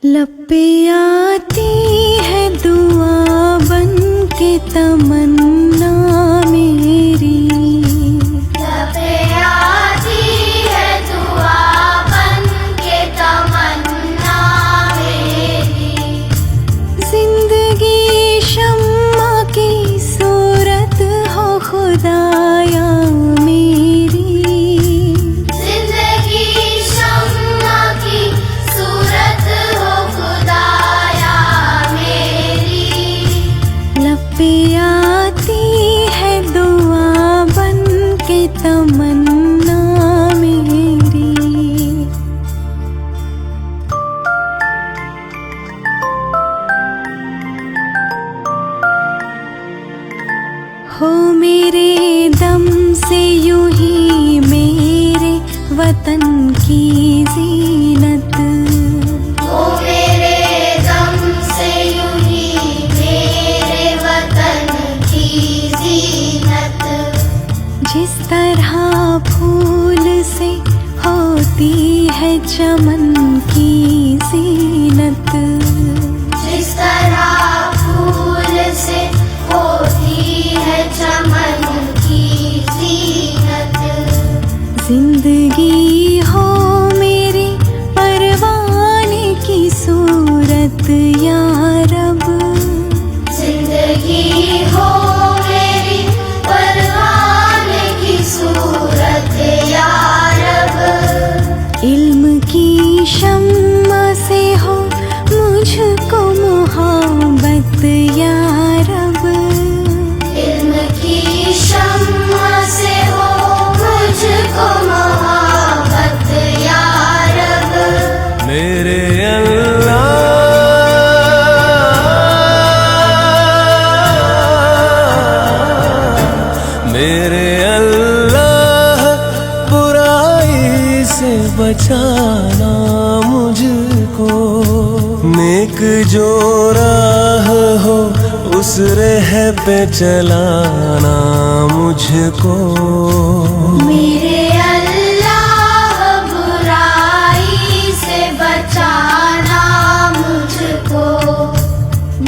लब पे आती है दुआ बन के तमन्ना मेरी, लब पे आती है दुआ बन के तमन्ना मेरी। जिंदगी शम्मा की सूरत हो खुदाया मेरी, जिंदगी शम्मा की सूरत हो खुदाया मेरी। लब पे आती है दुआ बन के तमन्ना मेरी। हो मेरे दम से यूं ही मेरे वतन की जीनत, ओ मेरे दम से यूं ही मेरे वतन की जीनत। जिस तरह फूल से होती है चमन की जीनत, जिस तरह फूल से होती है चमन की जीनत। जिंदगी हो मेरी परवाने की सूरत या रब, जिंदगी हो मेरी परवाने की सूरत या रब। इल्म की शम्मा से हो मुझको मोहब्बत या रब, इल्म की शम्मा से हो मुझको मोहब्बत या रब। मेरे अल्लाह मेरे अल्लाह बुराई से बचाना मुझको, नेक जो राह हो उस राह पे चलाना मुझको। मेरे अल्लाह बुराई से बचाना मुझको,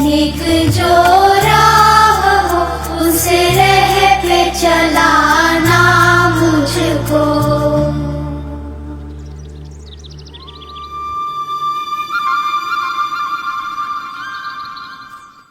नेक जो राह हो उस राह पे चला